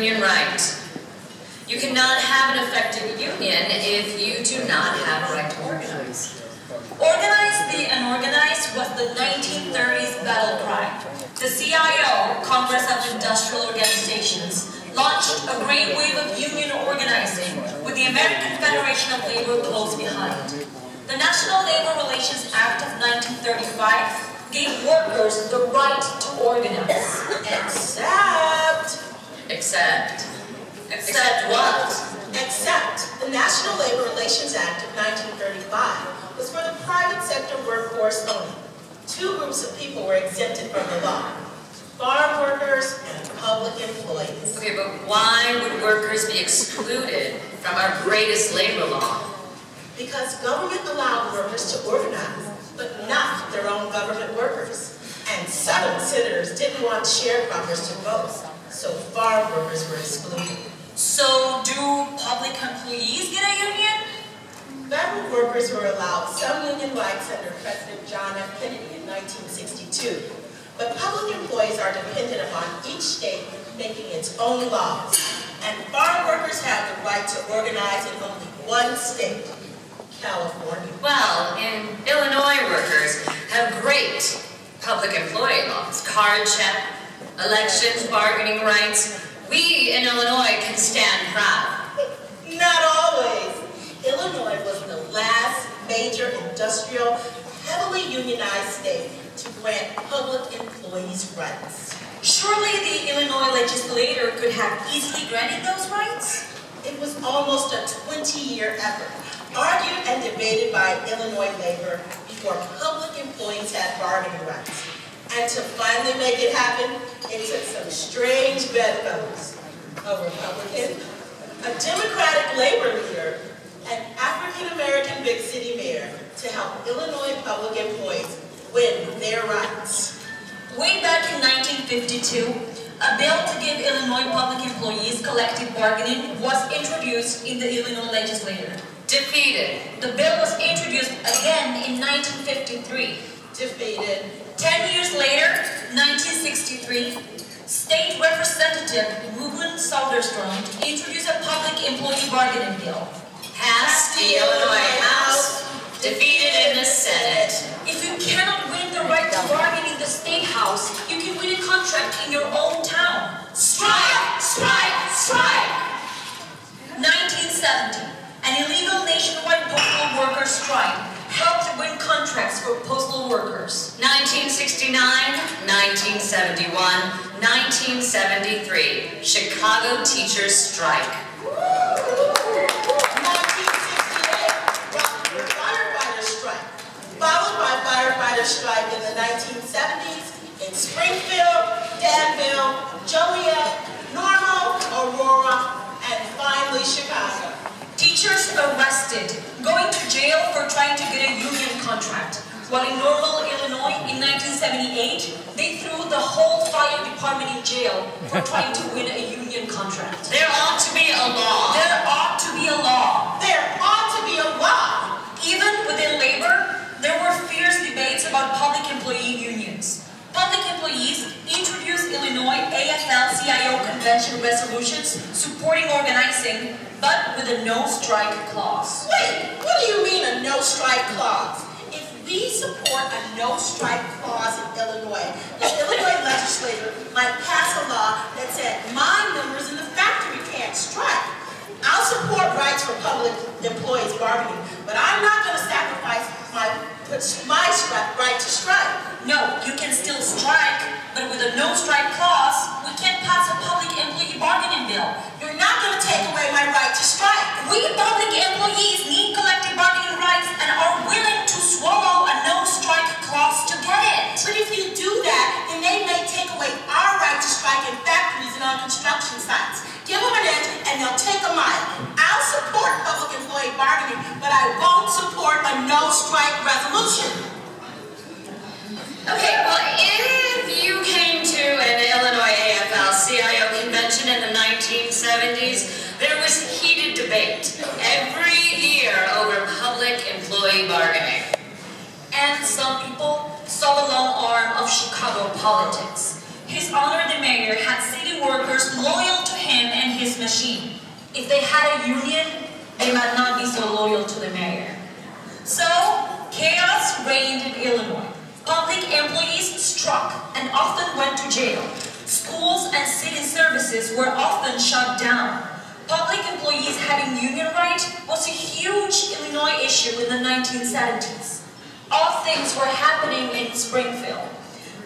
union right. You cannot have an effective union if you do not have a right to organize. Organize the unorganized was the 1930s battle cry. The CIO, Congress of Industrial Organizations, launched a great wave of union organizing with the American Federation of Labor close behind. The National Labor Relations Act of 1935 gave workers the right to organize. Except what? Except the National Labor Relations Act of 1935 was for the private sector workforce only. Two groups of people were exempted from the law: farm workers and public employees. Okay, but why would workers be excluded from our greatest labor law? Because government allowed workers to organize, but not their own government workers. And Southern senators didn't want sharecroppers to vote, so farm workers were excluded. So do public employees get a union? Federal workers were allowed some union rights under President John F. Kennedy in 1962, but public employees are dependent upon each state making its own laws, and farm workers have the right to organize in only one state, California. Well, in Illinois, workers have great public employee laws, card check, elections, bargaining rights. We in Illinois can stand proud. Not always. Illinois was the last major industrial, heavily unionized state to grant public employees rights. Surely the Illinois legislature could have easily granted those rights? It was almost a 20-year effort, argued and debated by Illinois labor before public employees had bargaining rights. And to finally make it happen, it took some strange bedfellows: a Republican, a Democratic labor leader, an African-American big city mayor to help Illinois public employees win their rights. Way back in 1952, a bill to give Illinois public employees collective bargaining was introduced in the Illinois legislature. Defeated. The bill was introduced again in 1953. Defeated. 10 years later, 1963, State Representative Reuben Soderstrom introduced a public employee bargaining bill. Passed the Illinois House, defeated in the Senate. If you cannot win the right to bargain in the State House, you can win a contract in your own town. Strike! Strike! Strike! 1970, an illegal nationwide postal worker strike helped win contracts for postal workers. 1969, 1971, 1973, Chicago teachers strike. 1968, firefighter strike, followed by firefighter strike in the 1970s in Springfield, Danville, Joliet, Normal, Aurora, and finally Chicago. Teachers arrested, going to jail for trying to get a union contract. While in Normal, Illinois, in 1978, they threw the whole fire department in jail for trying to win a union contract. There ought to be a law. There ought to be a law. There ought to be a law. Even within labor, there were fierce debates about public employee unions. Public employees introduced Illinois AFL-CIO convention resolutions supporting organizing, but with a no-strike clause. Wait, what do you mean a no-strike clause? If we support a no-strike clause in Illinois, the Illinois legislature might pass a law that said my members in the factory can't strike. I'll support rights for public employees bargaining, but I'm not going to sacrifice my right to strike. No, you can still strike, but with a no-strike clause, we can't pass a public employee bargaining bill. You're not going to take away my right to strike. We public employees need collective bargaining rights and are willing to swallow a no-strike clause to get it. But if you do that, then they may take away our right to strike in factories and on construction sites. Give them an inch and they'll take a mile. I'll support public employee bargaining, but I won't support a no-strike resolution. Okay, well, if you came to an Illinois AFL-CIO convention in the 1970s, there was heated debate every year over public employee bargaining. And some people saw the long arm of Chicago politics. His Honor the Mayor had city workers loyal to him and his machine. If they had a union, they might not be so loyal to the mayor. So, chaos reigned in Illinois. Public employees struck and often went to jail. Schools and city services were often shut down. Public employees having union right was a huge Illinois issue in the 1970s. All things were happening in Springfield.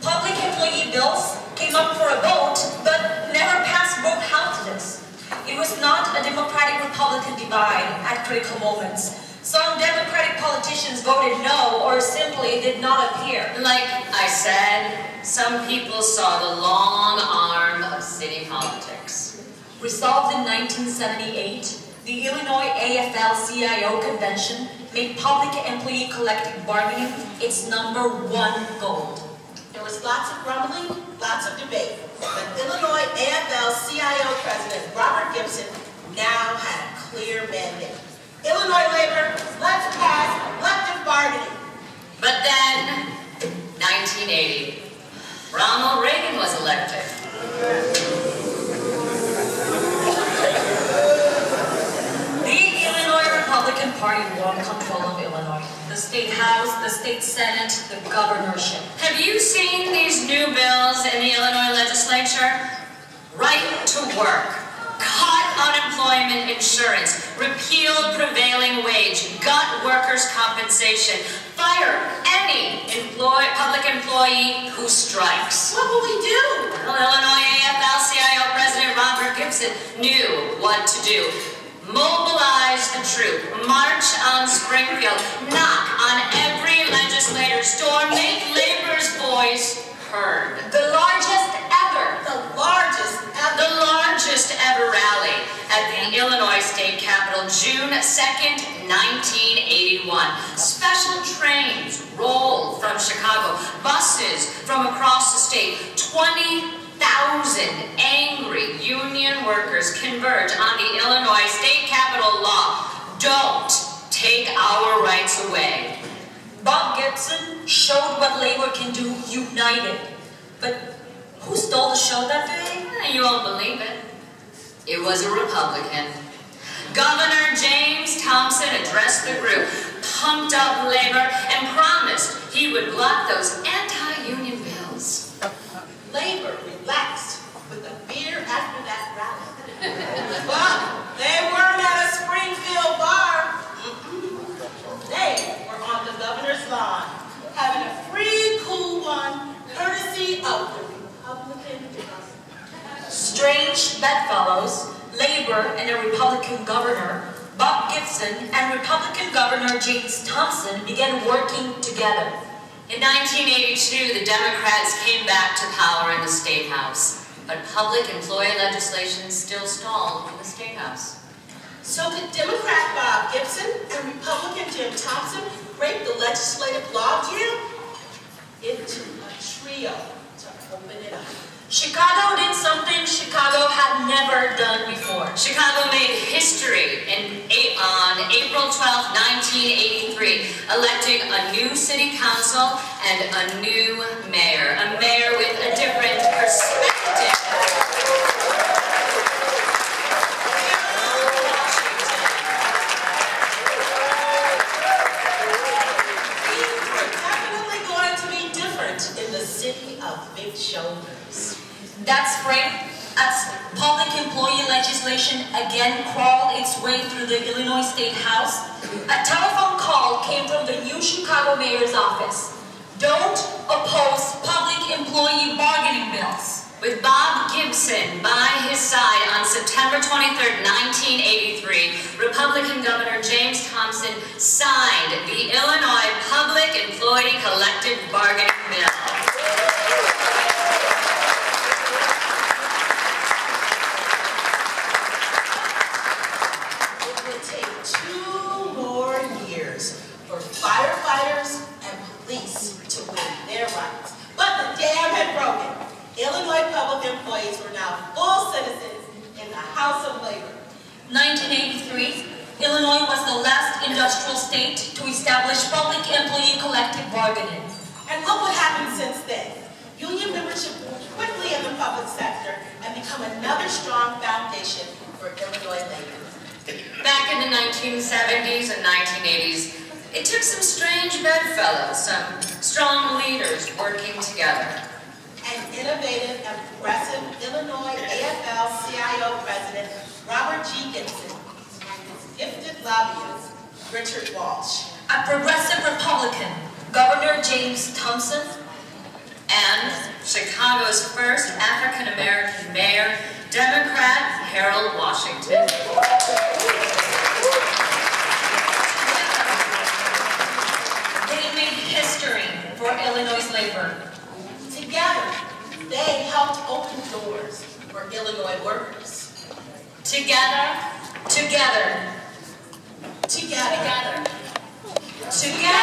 Public employee bills came up for a vote, but never passed both houses. It was not a Democratic-Republican divide at critical moments. Some Democratic politicians voted no or simply did not appear. Like I said, some people saw the long arm of city politics. Resolved in 1978, the Illinois AFL-CIO convention made public employee collective bargaining its #1 goal. There was lots of grumbling, lots of debate, but Illinois AFL-CIO President Robert Gibson now had a clear mandate. Illinois labor, let's pass collective bargaining. But then, 1980, Ronald Reagan was elected. The Illinois Republican Party won control of Illinois. The state house, the state senate, the governorship. Have you seen these new bills in the Illinois legislature? Right to work, cut unemployment insurance, repeal prevailing wage, gut workers' compensation, fire any public employee who strikes. What will we do? Well, Illinois AFL-CIO President Robert Gibson knew what to do. Mobilize the troop, march on Springfield, knock on every legislator's door, make labor's voice heard. The largest ever. The largest ever. The largest ever rally at the Illinois State Capitol, June 2nd, 1981. Special trains rolled from Chicago, buses from across the state, 20,000 angry union workers converge on the Illinois State Capitol law. Don't take our rights away. Bob Gibson showed what labor can do united. But who stole the show that day? You won't believe it. It was a Republican. Governor James Thompson addressed the group, pumped up labor, and promised he would block those anti-union bills. Labor relaxed with a beer after that rally. But they weren't at a Springfield bar. They were on the governor's lawn, having a free, cool one, courtesy of the Republican governor. Strange bedfellows, Labor and a Republican governor, Bob Gibson, and Republican Governor James Thompson began working together. In 1982, the Democrats came back to power in the State House, but public employee legislation still stalled in the State House. So did Democrat Bob Gibson and Republican Jim Thompson break the legislative log jam into a trio to open it up? Chicago did something Chicago had never done before. Chicago made history on April 12, 1983, electing a new city council and a new mayor, a mayor with a different perspective. Things were definitely going to be different in the city of big shoulders. That spring, as public employee legislation again crawled its way through the Illinois State House, a telephone call came from the new Chicago mayor's office. Don't oppose public employee bargaining bills. With Bob Gibson by his side on September 23, 1983, Republican Governor James Thompson signed the Illinois Public Employee Collective Bargaining Bill. Firefighters and police to win their rights. But the dam had broken. Illinois public employees were now full citizens in the House of Labor. 1983, Illinois was the last industrial state to establish public employee collective bargaining. And look what happened since then. Union membership quickly public sector and become another strong foundation for Illinois labor. Back in the 1970s and 1980s, it took some strange bedfellows, some strong leaders working together. And innovative and progressive Illinois AFL-CIO President Robert G. Gibson and his gifted lobbyist, Richard Walsh. A progressive Republican, Governor James Thompson. And Chicago's first African-American mayor, Democrat Harold Washington. They made history for Illinois labor. Together, they helped open doors for Illinois workers. Together, together, Together, together.